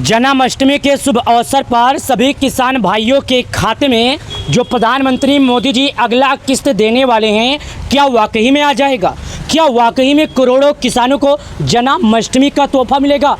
जन्माष्टमी के शुभ अवसर पर सभी किसान भाइयों के खाते में जो प्रधानमंत्री मोदी जी अगला किस्त देने वाले हैं, क्या वाकई में आ जाएगा? क्या वाकई में करोड़ों किसानों को जन्माष्टमी का तोहफा मिलेगा?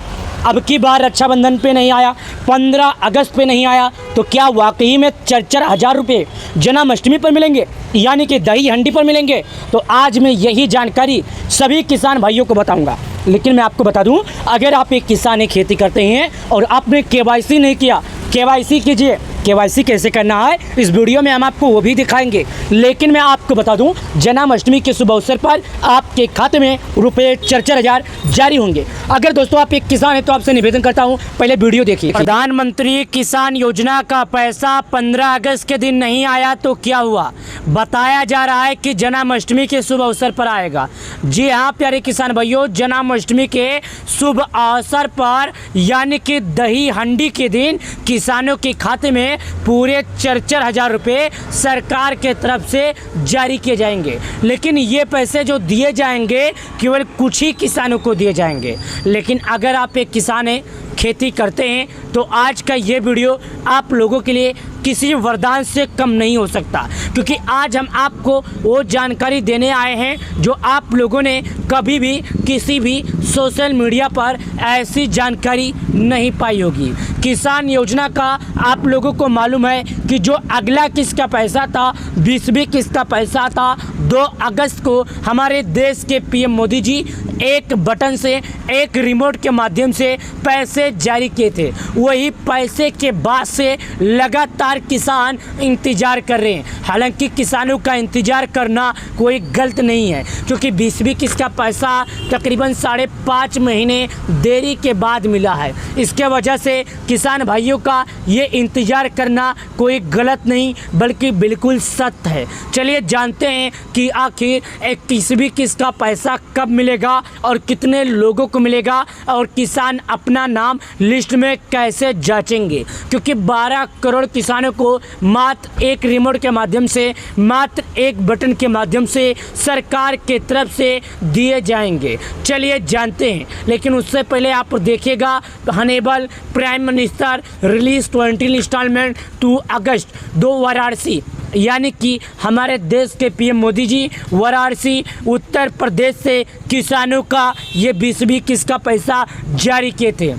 अब की बार रक्षाबंधन पे नहीं आया, 15 अगस्त पे नहीं आया, तो क्या वाकई में 4-4 हज़ार रुपये जन्माष्टमी पर मिलेंगे, यानी कि दही हंडी पर मिलेंगे? तो आज मैं यही जानकारी सभी किसान भाइयों को बताऊंगा। लेकिन मैं आपको बता दूं, अगर आप एक किसान एक खेती करते हैं और आपने केवाईसी नहीं किया, केवाईसी कीजिए। केवाईसी कैसे करना है इस वीडियो में हम आपको वो भी दिखाएंगे। लेकिन मैं आपको बता दूं, जन्माष्टमी के शुभ अवसर पर आपके खाते में रुपये 4-4 हज़ार जारी होंगे। अगर दोस्तों आप एक किसान हैं तो आपसे निवेदन करता हूं, पहले वीडियो देखिए। प्रधानमंत्री किसान योजना का पैसा 15 अगस्त के दिन नहीं आया तो क्या हुआ? बताया जा रहा है कि जन्माष्टमी के शुभ अवसर पर आएगा। जी हाँ प्यारे किसान भाइयों, जन्माष्टमी के शुभ अवसर पर यानी कि दही हंडी के दिन किसानों के खाते में पूरे 4-4 हज़ार रुपये सरकार के तरफ से जारी किए जाएंगे। लेकिन ये पैसे जो दिए जाएंगे केवल कुछ ही किसानों को दिए जाएंगे। लेकिन अगर आप एक किसान हैं, खेती करते हैं, तो आज का ये वीडियो आप लोगों के लिए किसी वरदान से कम नहीं हो सकता, क्योंकि आज हम आपको वो जानकारी देने आए हैं जो आप लोगों ने कभी भी किसी भी सोशल मीडिया पर ऐसी जानकारी नहीं पाई होगी। किसान योजना का आप लोगों को मालूम है कि जो अगला किस्त का पैसा था, 20वीं किस्त का पैसा था, 2 अगस्त को हमारे देश के पीएम मोदी जी एक बटन से, एक रिमोट के माध्यम से पैसे जारी किए थे। वही पैसे के बाद से लगातार किसान इंतजार कर रहे हैं। हालांकि किसानों का इंतजार करना कोई गलत नहीं है, क्योंकि 20वीं किस्त का पैसा तकरीबन 5.5 महीने देरी के बाद मिला है। इसके वजह से किसान भाइयों का ये इंतजार करना कोई गलत नहीं बल्कि बिल्कुल सत्य है। चलिए जानते हैं कि आखिर 21वीं किस्त का पैसा कब मिलेगा और कितने लोगों को मिलेगा, और किसान अपना नाम लिस्ट में कैसे जांचेंगे, क्योंकि 12 करोड़ किसानों को मात्र एक रिमोट के माध्यम से, मात्र एक बटन के माध्यम से सरकार के तरफ से दिए जाएंगे। चलिए जानते हैं। लेकिन उससे पहले आप देखिएगा, हनेबल प्राइम मिनिस्टर रिलीज 20 इंस्टॉलमेंट 2 अगस्त 2 वाराणसी, यानी कि हमारे देश के पीएम मोदी जी वाराणसी उत्तर प्रदेश से किसानों का ये 20वीं किस्त का पैसा जारी किए थे।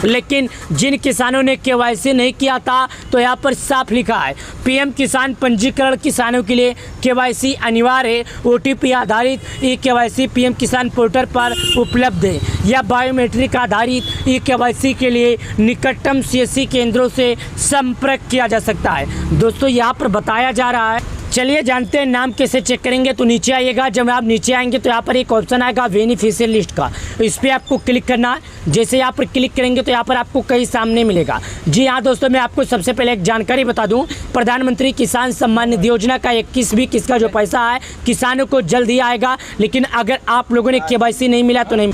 लेकिन जिन किसानों ने केवाईसी नहीं किया था, तो यहाँ पर साफ लिखा है, पीएम किसान पंजीकरण किसानों के लिए केवाईसी अनिवार्य है। ओटीपी आधारित ई केवाईसी पीएम किसान पोर्टल पर उपलब्ध है, या बायोमेट्रिक आधारित ई केवाईसी के लिए निकटतम सीएससी केंद्रों से संपर्क किया जा सकता है। दोस्तों यहाँ पर बताया जा रहा है, चलिए जानते हैं नाम कैसे चेक करेंगे। तो नीचे आइएगा, जब आप नीचे आएंगे तो यहाँ पर एक ऑप्शन आएगा बेनिफिशियल लिस्ट का, तो इस पर आपको क्लिक करना है। जैसे यहाँ पर क्लिक करेंगे तो यहाँ पर आपको कई सामने मिलेगा। जी हाँ दोस्तों, मैं आपको सबसे पहले एक जानकारी बता दूं, प्रधानमंत्री किसान सम्मान निधि योजना का 21वीं किस्त का जो पैसा है किसानों को जल्द ही आएगा। लेकिन अगर आप लोगों ने केवाईसी नहीं मिला तो नहीं,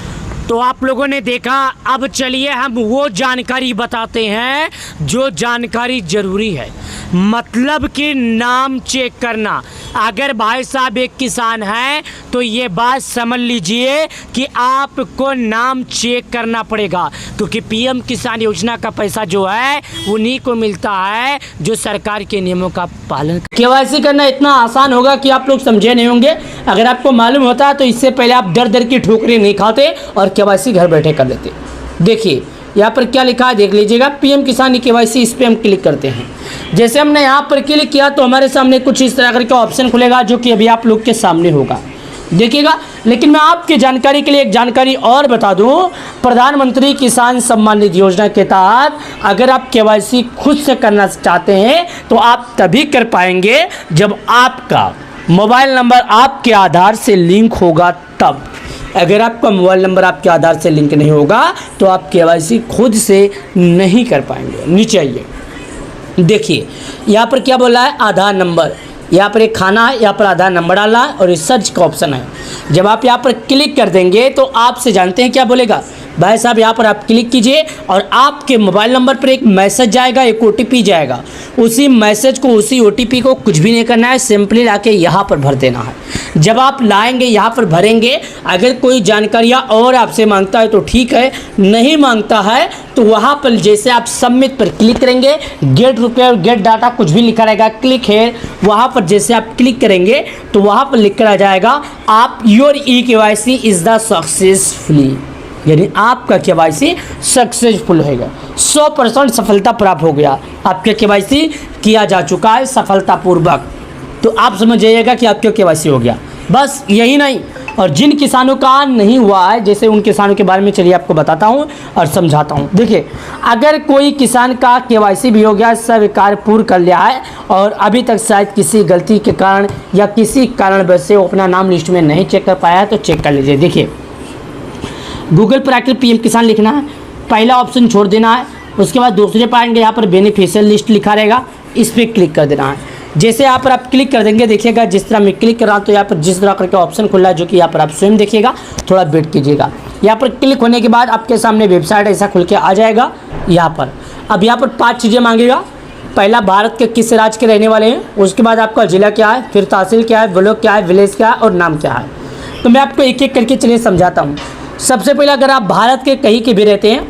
तो आप लोगों ने देखा। अब चलिए हम वो जानकारी बताते हैं जो जानकारी ज़रूरी है, मतलब कि नाम चेक करना। अगर भाई साहब एक किसान है तो ये बात समझ लीजिए कि आपको नाम चेक करना पड़ेगा, क्योंकि पीएम किसान योजना का पैसा जो है उन्हीं को मिलता है जो सरकार के नियमों का पालन। केवाईसी करना इतना आसान होगा कि आप लोग समझे नहीं होंगे। अगर आपको मालूम होता तो इससे पहले आप दर दर की ठोकरें नहीं खाते और केवाईसी घर बैठे कर लेते। देखिए यहाँ पर क्या लिखा है, देख लीजिएगा, पीएम किसान केवाईसी, इस पर हम क्लिक करते हैं। जैसे हमने यहाँ पर क्लिक किया तो हमारे सामने कुछ इस तरह का ऑप्शन खुलेगा, जो कि अभी आप लोग के सामने होगा, देखिएगा। लेकिन मैं आपकी जानकारी के लिए एक जानकारी और बता दूं, प्रधानमंत्री किसान सम्मान निधि योजना के तहत अगर आप केवाईसी खुद से करना चाहते हैं तो आप तभी कर पाएंगे जब आपका मोबाइल नंबर आपके आधार से लिंक होगा तब। अगर आपका मोबाइल नंबर आपके आधार से लिंक नहीं होगा तो आप केवाईसी खुद से नहीं कर पाएंगे। नीचे आइए, देखिए यहाँ पर क्या बोला है, आधार नंबर। यहाँ पर एक खाना है, यहाँ पर आधार नंबर डालना है और सर्च का ऑप्शन है। जब आप यहाँ पर क्लिक कर देंगे तो आपसे जानते हैं क्या बोलेगा, भाई साहब यहाँ पर आप क्लिक कीजिए और आपके मोबाइल नंबर पर एक मैसेज जाएगा, एक OTP जाएगा। उसी मैसेज को, उसी OTP को कुछ भी नहीं करना है, सिंपली लाके यहाँ पर भर देना है। जब आप लाएंगे यहाँ पर भरेंगे, अगर कोई जानकारियाँ और आपसे मांगता है तो ठीक है, नहीं मांगता है तो वहाँ पर जैसे आप सबमिट पर क्लिक करेंगे, गेट रुपये और गेट डाटा कुछ भी लिखा रहेगा, क्लिक है, वहाँ पर जैसे आप क्लिक करेंगे तो वहाँ पर लिख कर आ जाएगा आप your eKYC is the successfully, यानी आपका KYC सक्सेसफुल होगा, 100% सफलता प्राप्त हो गया, आपका KYC किया जा चुका है सफलतापूर्वक। तो आप समझ जाइएगा कि आपका KYC हो गया। बस यही नहीं, और जिन किसानों का नहीं हुआ है, जैसे उन किसानों के बारे में चलिए आपको बताता हूँ और समझाता हूँ। देखिए, अगर कोई किसान का KYC भी हो गया, सब कार्य पूर्ण कर लिया है और अभी तक शायद किसी गलती के कारण या किसी कारणवश से वो अपना नाम लिस्ट में नहीं चेक कर पाया है, तो चेक कर लीजिए। देखिए, गूगल पर आकर PM किसान लिखना है, पहला ऑप्शन छोड़ देना है, उसके बाद दूसरे पाएंगे यहाँ पर बेनिफिशियल लिस्ट लिखा रहेगा, इस पर क्लिक कर देना है। जैसे यहाँ पर आप क्लिक कर देंगे, देखिएगा जिस तरह मैं क्लिक कर रहा हूँ तो यहाँ पर जिस तरह करके ऑप्शन खुला है, जो कि यहाँ पर आप स्वयं देखिएगा, थोड़ा वेट कीजिएगा। यहाँ पर क्लिक होने के बाद आपके सामने वेबसाइट ऐसा खुल के आ जाएगा यहाँ पर। अब यहाँ पर 5 चीज़ें मांगेगा। पहला, भारत के किस राज्य के रहने वाले हैं, उसके बाद आपका ज़िला क्या है, फिर तहसील क्या है, ब्लॉक क्या है, विलेज क्या है और नाम क्या है। तो मैं आपको एक एक करके चलिए समझाता हूँ। सबसे पहले, अगर आप भारत के कहीं के भी रहते हैं,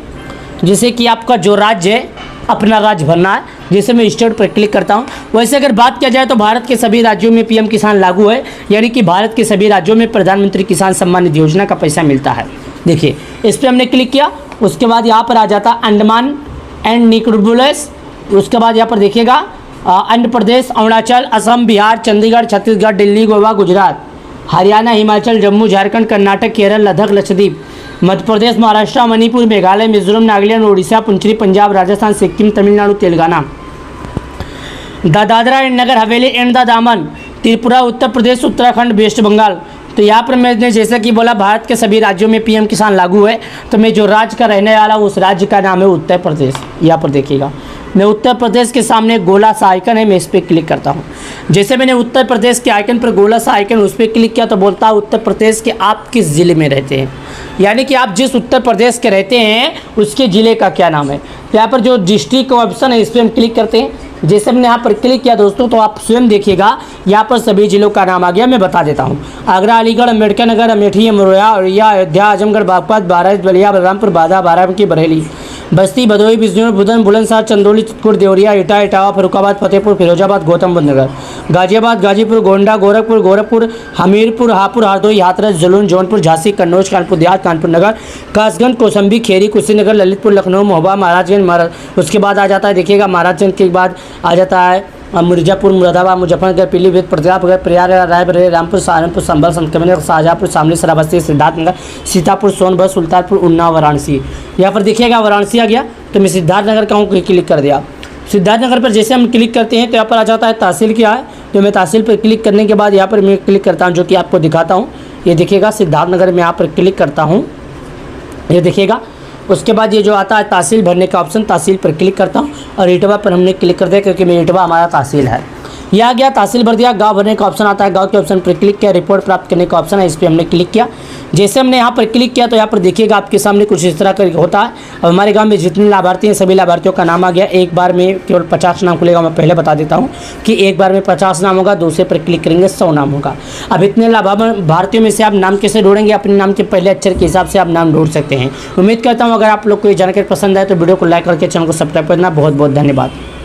जैसे कि आपका जो राज्य है, अपना राज्य भरना है, जैसे मैं स्टेट पर क्लिक करता हूं। वैसे अगर बात किया जाए तो भारत के सभी राज्यों में PM किसान लागू है, यानी कि भारत के सभी राज्यों में प्रधानमंत्री किसान सम्मान निधि योजना का पैसा मिलता है। देखिए, इस पर हमने क्लिक किया, उसके बाद यहाँ पर आ जाता अंडमान एंड निकोबार, उसके बाद यहाँ पर देखिएगा Andhra Pradesh, Arunachal, Assam, Bihar, Chandigarh, Chhattisgarh, Delhi, Goa, Gujarat, Haryana, Himachal, Jammu, Jharkhand, Karnataka, Kerala, Ladakh, Lakshadweep, Madhya Pradesh, Maharashtra, Manipur, Meghalaya, Mizoram, Nagaland, Orissa, पुंचरी, Punjab, Rajasthan, Sikkim, Tamil Nadu, Telangana, Dadra and Nagar Haveli and the दामन, त्रिपुरा, उत्तर प्रदेश, उत्तराखंड, वेस्ट बंगाल। तो यहाँ पर मैंने जैसा कि बोला भारत के सभी राज्यों में PM किसान लागू है, तो मैं जो राज्य का रहने वाला हूँ उस राज्य का नाम है उत्तर प्रदेश। यहाँ पर देखिएगा, मैं उत्तर प्रदेश के सामने गोला सा आइकन है, मैं इस पर क्लिक करता हूँ। जैसे मैंने उत्तर प्रदेश के आइकन पर गोला सा आइकन उस पर क्लिक किया तो बोलता है उत्तर प्रदेश के आप किस ज़िले में रहते हैं, यानी कि आप जिस उत्तर प्रदेश के रहते हैं उसके ज़िले का क्या नाम है। तो यहाँ पर जो डिस्ट्रिक्ट का ऑप्शन है इस पर हम क्लिक करते हैं। जैसे हमने यहाँ पर क्लिक किया दोस्तों, तो आप स्वयं देखिएगा यहाँ पर सभी जिलों का नाम आ गया। मैं बता देता हूँ, आगरा, अलीगढ़, अम्बेडकर नगर, अमेठी, अमरोहा, औरैया, अयोध्या, आजमगढ़, बागपत, बहराइच, बलिया, बलरामपुर, बांदा, बाराबंकी, बरेली, बस्ती, भदोही, बिजनौर, बुधन, बुलंदशहर, चंदौली, चित्रकूट, देवरिया, इटावा, इटावा, फरुखाबाद, फतेहपुर, फिरोजाबाद, गौतम बुद्ध नगर, गाजियाबाद, गाजीपुर, गोंडा, गोरखपुर, हमीरपुर, हापुड़, हरदोई, हाथरस, जलून, जौनपुर, झांसी, कन्नौज, कानपुर देहात, कानपुर नगर, कासगंज, कौसंबी, खेरी, कुशीनगर, ललितपुर, लखनऊ, महोबा, महाराजगंज, उसके बाद आ जाता है देखिएगा महाराजगंज के बाद आ जाता है मिर्जापुर, मुरादाबाद, मुजफ्फरनगर, पीलीभीत, प्रतापगढ़, प्रयागराज, रायबरेली, रामपुर, सहारनपुर, संभल, संतकबीरनगर, शाहजहाँपुर, शामली, श्रावस्ती, सिद्धार्थनगर, सीतापुर, सोनभद्र, सुल्तानपुर, उन्नाव, वाराणसी। यहाँ पर देखिएगा वाराणसी आ गया, तो मैं सिद्धार्थनगर का हूँ, क्लिक कर दिया। सिद्धार्थनगर पर जैसे हम क्लिक करते हैं तो यहाँ पर आ जाता है तहसील क्या है, तो मैं तहसील पर क्लिक करने के बाद यहाँ पर मैं क्लिक करता हूँ, जो कि आपको दिखाता हूँ। ये देखिएगा सिद्धार्थनगर में यहाँ पर क्लिक करता हूँ, ये देखिएगा। उसके बाद ये जो आता है तहसील भरने का ऑप्शन, तहसील पर क्लिक करता हूँ और इटवा पर हमने क्लिक कर दिया, क्योंकि मैं इटवा हमारा तहसील है। ये आ गया, तहसील भर दिया। गांव भरने का ऑप्शन आता है, गांव के ऑप्शन पर क्लिक किया। रिपोर्ट प्राप्त करने का ऑप्शन है, इस पर हमने क्लिक किया। जैसे हमने यहाँ पर क्लिक किया तो यहाँ पर देखिएगा आपके सामने कुछ इस तरह का होता है। अब हमारे गांव में जितने लाभार्थी हैं सभी लाभार्थियों का नाम आ गया। एक बार में केवल 50 नाम खुलेगा। मैं पहले बता देता हूँ कि एक बार में 50 नाम होगा, दूसरे पर क्लिक करेंगे 100 नाम होगा। अब इतने लाभार्थियों में से आप नाम कैसे ढूंढेंगे? अपने नाम के पहले अक्षर के हिसाब से आप नाम ढूंढ सकते हैं। उम्मीद करता हूँ अगर आप लोग को ये जानकारी पसंद आए तो वीडियो को लाइक करके चैनल को सब्सक्राइब करना। बहुत बहुत धन्यवाद।